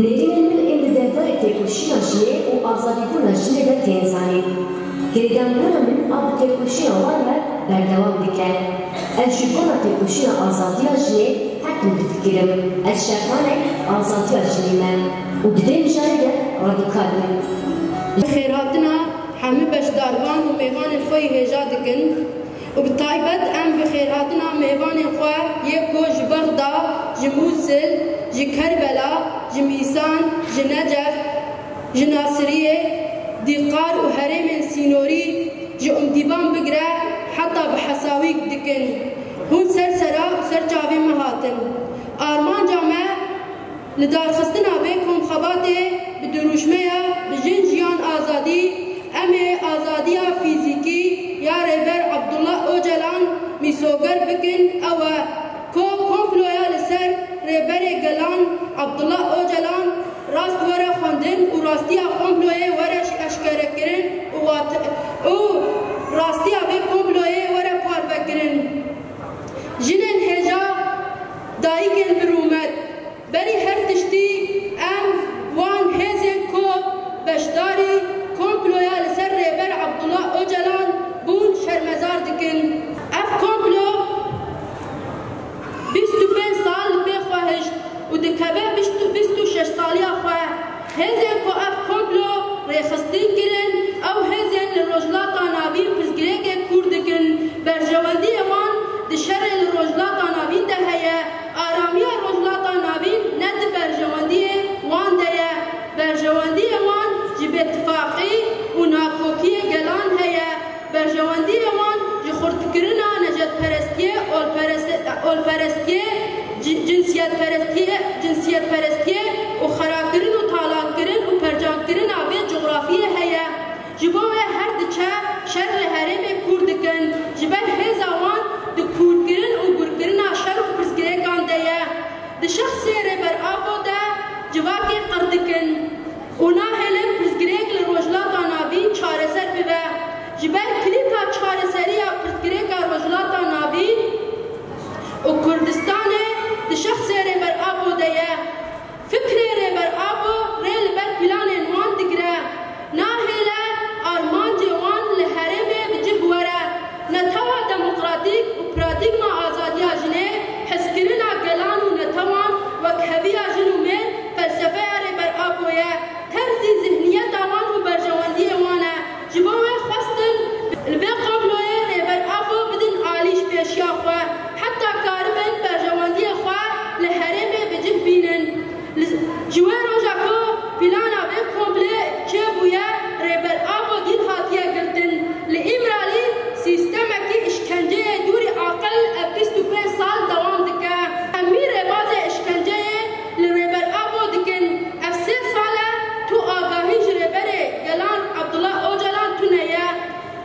Nêrînên min ên li derbarê têkoşîna jiyê û azadîbûna jinê de tên zanîn. Girêdarbûna min a bi têkoşîna wan re berdewam dike. Ez ji bona têkoşîna azadiya jinê hekim difikirim. Ez şervanek azadiya jinê me û di dê mijarê de radîkal bim. Xêrhatina hemû beşdarvan û mêvanên xwe yê hêja dikin û bi taybet em bi xêrhatina mêvanên xwe yê ku ji Bexda, ji Mûsil, ji Kerbela, ji Mîsan, ji Necef, ji Nasiriyê, Dîqar û herêmên Sînorî ji Umdîban bigire heta bi Hesawîk dikin. Hûn sersera û serçavê me hatin. Armanca me li darxistina vê komxebatê bi dirûjmeya bi jin jiyan azadî em ê azadiya fîzîkî ya Rêber Abdullah Öcalan mîsoger bikin ew e ku komploya li ser rêberê gelan Abdullah Öcalan rast were xwendin û rastiya komployê were eşkerekirin û rastiya vê komployê were parvekirin. Jinên hêja dayîkên bi rûmet berî her tiştî em wan hêzên ku beşdarî komploya li ser rêber Abdullah Öcalan bûn şermezar dikin. Ev komplo 25 sal li pê xwe hişt û dikeve 26 saliya xwe. Hêzên ku ev komplo rêxistîn kirin ew hêzên li rojhilata navîn pirsgirêkê kûr dikin. Berjewendiyê wan di şerê li rojhilata navîn de heye. Aramiya rojhilata navîn ne di berjewendiyê wan de ye. Berjewendiyê wan ji bêtifaqî û nakokiyê gelan heye. Berjewendiyê wan ji xurtkirina necetperestiyê, olperestiyê, cinsiyetperestiyê û xerakirin û talankirin û percankirina vê coğrafiyê heye. Ji bo wê her diçe şer li herêmê kûr dikin. Ji ber hêza wan di kûrkirin û gurkirina şer û pirsgirêkan de ye. Di şexsê Rêber Abo de civakê qir dikin û nahêlin pirsgirêk li rojhilata navîn çareser bibe. Ji ber kilîta çareseriya pirsgirêka rojhilata navîn û Kurdistanê di şexsê Rêber Abo de ye. Fikrê Rêber Abo rê li ber planên wan digire. Nahêle armancê wan li herêmê bi cih were. Netewa demokratîk û paradîgma azadiya jinê, hezkirina gelan û netewan wek heviya jin û mêr felsefeya Rêber Abo ye. Terzî zihniyeta wan û berjewendiyê wan e. Ji bo wê xwestin li vê komployê Rêber Abo bidin alî ji pêşiya xwe. Heta karibin berjewendiyê xwe li herêmê bi cih bînin. Ji wê roja ku plana vê komplê çêbûye Rêber Abo dîn hatiye girtin. Li İmralî sîstemekî işkenceyê dûrî aqil ev 25 sal dewam dike. Hemî rêbazê işkenceyê li Rêber Abo dikin. Ev 3 sal e tu agahî ji rêberê gelan Abdullah Öcalan tune ye.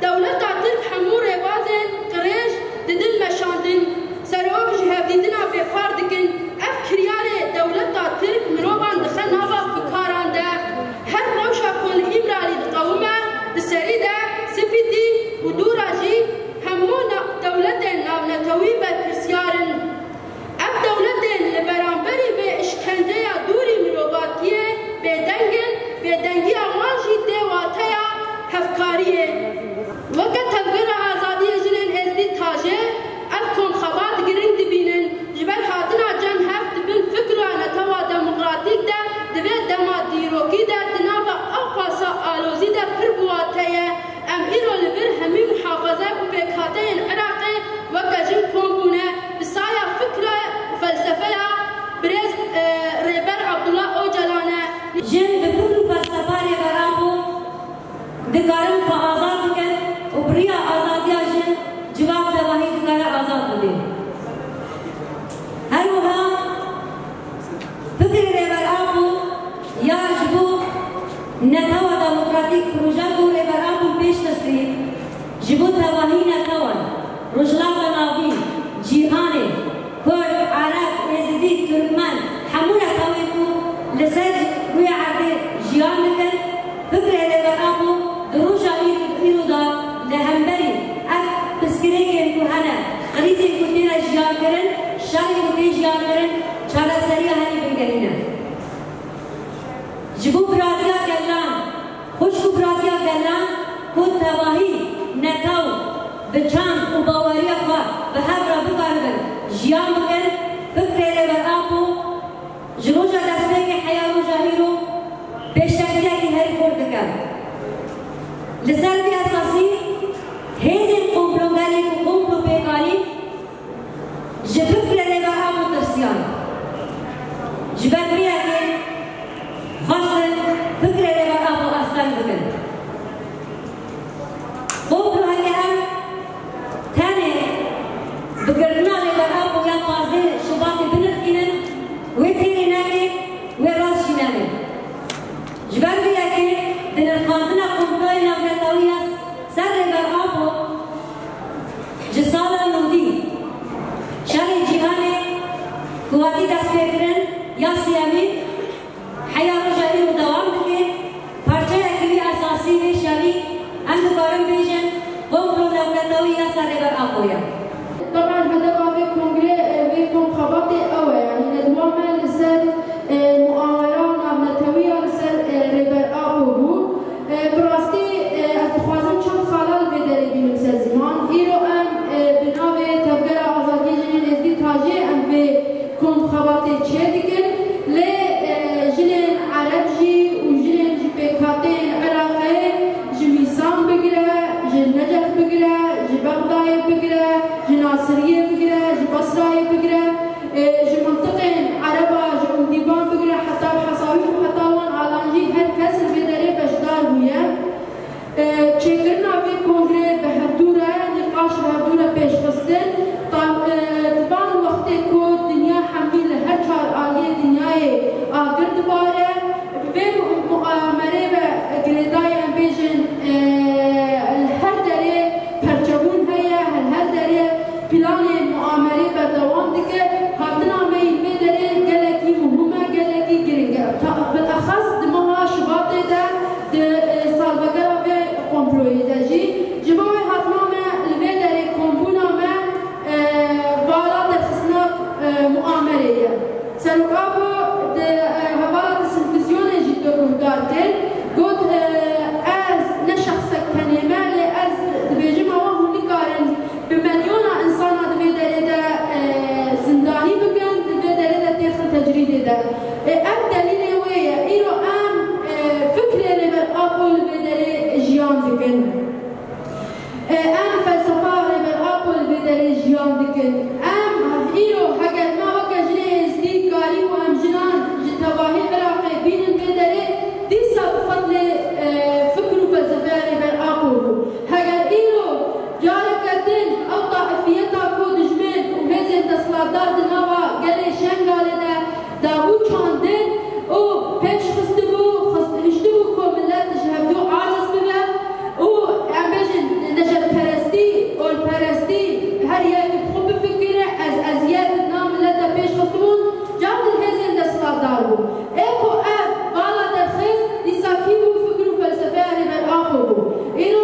Dewleta Tirk hemû rêbazên qirêj didin meşandin. Serok ji hevdîtina bêpar dikin. Ev kiryarê dewleta Tirk mirovan dixe nava fikaran de. Her rewşa ku li İmralî diqewime di serî de Spîtî û dûra jî hemû dewletên navnetewî berpirsiyarin. Ev dewletên li beramberî vê işkenceya dûrî mirovatiyê bêdengin, bêdengiya wan jî dê wateya hevkariyê. Weke tevgera azadiyê jinên êzî tajê, ev komxebat giring dibînin. Ji ber hatina cem hev dibin fikra netewa demokratîk de di vê dema dîrokî de di nava ew qasa alozî de pir biwate ye. Em îro li vir hemî muhafaza û pêkhateyên Iraqê weke jin kom bûne bi saya fikra û felsefeya birêz Rêber Abdullah Öcalan e. Jin bi fikr û felsefa Rêber Abo dikarin xwe azad bikin û biriya azadiya jin civak tevahî dikare azad bibe. Her wiha fikrê Rêber Abo ya ji bo netewa demokratîk proje ku Rêber Abo pêş xistî ji bo tevahî netewan rojhilata navîn, cîhanê, Kurd, Arab, Êzidî, Türkmen hemû netewên ku li ser rûyê erdê jiyan dikin. Fikrê Rêber Abo di roja îro da li hemberî ev pirsgirêkên ku hene qrîzên ku têne jiyan kirin, şerê ku tê jiyan kirin, çareseriya henî bingerîne. لسر في أساسي هذه القنبلة وقنبلة بيقالي جفكر لبقى مترسيان جبال بيها خاصة فكرة لبقى أصلا بكن قنبلة هكذا تاني بقرنا لبقى ويان قاضي شباط بنفكنا ويتيري نامي ويراس شنامي جبال بيها دين الخاطنة قنبلة نبلتاوية سر لبقى جسالة نودي شاري جيهاني قواتي دست بكرن یا سیامی حیات جاری و دوام بکن پرچه اکیوی اساسی و شاری اند کارم بیشن قوم رو دولتاوی یا سر بر آقویا طبعا هدف في كونغري في خبطي أوي يعني ندوام لسر مؤامرة نبلتاوية لسر ربر آقوبو براستي اتخوازم چند خلال بدري بينم سر زمان إيرو أم بناوي تفجر آزادي جنين ازدي تاجي أم في كون خبطي تشيدكن لجنين عربجي وجنين جبكاتين عراقي جميسان بقرة جن نجف بقرة جبغداي بقرة جناصرية بقرة جبصراي بقرة جمنطقين عربا جمديبان بقرة حتى بحصاوي وحطاوان عالانجي هر كسر بدري بشدار هوية تشكرنا في كونغري بهردورة نقاش بهردورة بيش قصدن طبعا وقت كود دنيا حميل هر چار آلية دنياي آگر دوباره به مؤامره و گردای بیشن هر دره پرچبون هیا هر دره پلان مؤامره بردوام دیگه هاتنا می دره گلکی مهمه گلکی گرینگه بالاخص دمها شباط ده سالبگرا به کمپلوی دجی جبوه هاتنا می دره کمپونا می والا درخصنا مؤامره سرقابو هوالا التلفزيون جدا روحدارتين قد از نشخصك كنيمة لأز دبيجمع وهم نقارن بمليون إنسان دبي داريدا زنداني بكن دبي داريدا تيخن تجريدي دا أم دليل ويا إيرو أم فكرة لبر أبول بدري جيان دكن أم فلسفة لبر أبول بدري جيان دكن أم إيرو حاجة ما وكا جنيز دي كاري وأم جنان جتواهي عراقي بين البدري دي سب فضل فكر وفلسفة لبر أبول حاجة إيرو جارة كردن أو طائفيتا كود جميل وهزين تسلادار دنوا قالي شنغالي دا دابو چاندن او پیش خستبو هشتبو کو ملت جهبدو عاجز ببن او امبجن نجد پرستی اول پرستی هر یک خوب فکره از ازیاد نام ملت پیش خستبون جامد الهزين دسلادار بو ايكو اب بالا درخيص لساكي بو فكر وفلسفه لبر آخو بو إنو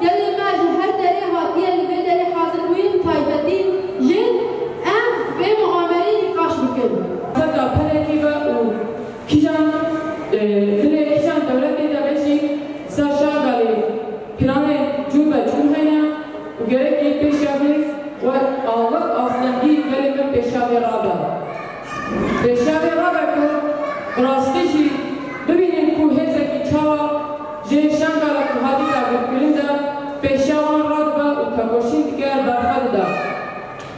قالي ماجي هر داري هاتيه اللي بداري حاضر بوين طايبتين جن ام في مؤامرين نقاش بكن زبدا پلکی و کیجان کیجان دولتی داشتی سرشاغالی پلانه جوبه جوهنا و گرکی پیشاویز و آوت آسلنگی گرک پیشاوی رابع پیشاوی رابع که راستیشی ببینیم که هزکی چهار جنشانگالا کوهادی دارد کلنده پیشاوان رابع و تکوشی دیگر برخد دار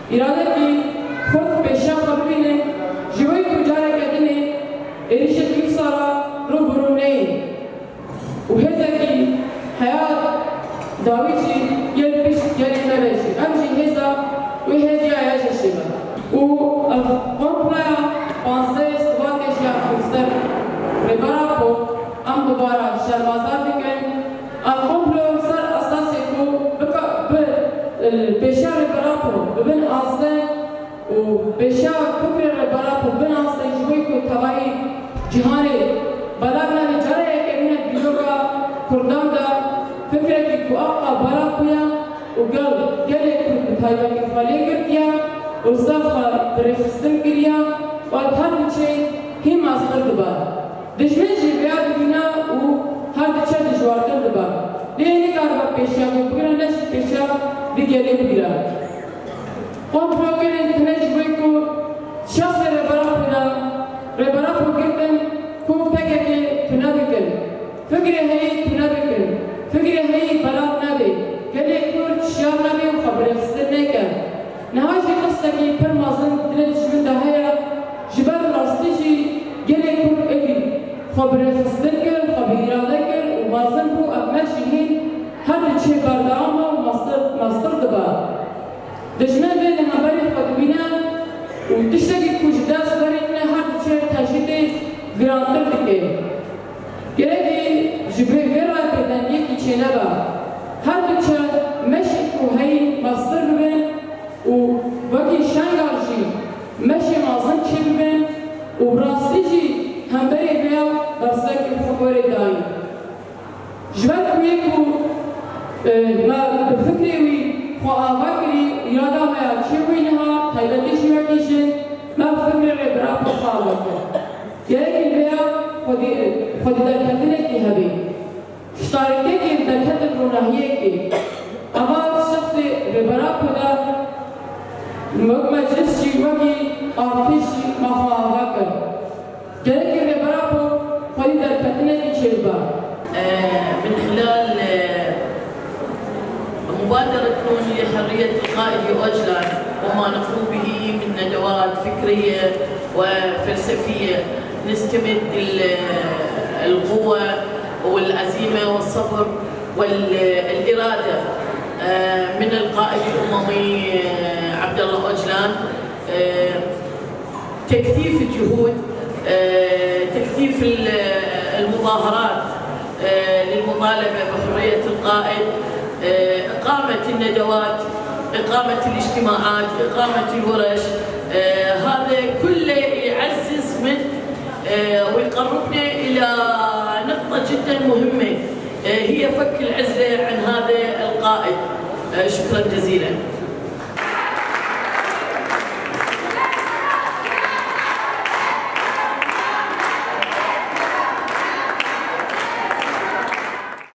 ایراده کی خود پیشاو ببینیم جوی کجاره کدنه ایشت یوسارا رو برونه و هزکی حیات داویچی یل پیش یلی نبیشی امشی هزا و هزی آیاش شیبه و قربلایا پانسه سواتش یا خمستر ربارا کو ام دوباره شرمازار بکن القبلو سر اساسی کو بکا پیشا ربارا کو ببین آسته و پیشا فکر ربارا کو ببین آسته جوی کو تواهی جهانی بلابنا نجاره که بینه بیلوگا کردان دا فکر کی کو آقا بارا کویا و گل تایبا کی خالی کردیا و صفا برخستن کریا و هر بچه هم آستر دبا دشمن جیبیا ببینا و هر بچه دشوارتر دبا لیه نکار با پیشا بگیرن نشی پیشا بگیری بگیرن قوم پروگرن تنج بوی کو شخص ربارا پروگرن کو فکر که تنابکن فکر هی تنابکن فکر هی خبر خستنكر خبر إرادكر ومازن بو أبمشين هر تشي بردعامة ومصدر دبا دجمن بين همبري خطبينا وتشتكي كوجدا سبرينا هر تشي تجديد گرانتر دکه گرگی جبه ویرا بدن یکی چنبا هر بچه مشی کوهی مصدر ببین و وکی شنگارجی مشی مازن چه ببین و براستی جی همبری بیا برسک خبری دایی جبه کوی کو ما بفکری وی خواه آوکری ایرادا میا چه وینها تایلندیشی وکیشن ما بفکری ری برا خواه آوکر گرگی بیا خودی در کتنه کی هبی شتارکه کی در کتن روناهیه کی اما شخص ربرا خدا مجلس چی وکی آرتش مخواها کر گرگی ربرا خودی در کتنه کی چربا من خلال مبادرة نون لحرية القائد أوجلان وما نقوم به من ندوات فكرية وفلسفية نستمد القوة والعزيمة والصبر والإرادة من القائد الأممي عبد الله أوجلان تكثيف الجهود تكثيف المظاهرات للمطالبة بحرية القائد إقامة الندوات إقامة الاجتماعات إقامة الورش هذا كله يعزز من ويقربنا إلى نقطة جدا مهمة هي فك العزلة عن هذا القائد شكرا جزيلا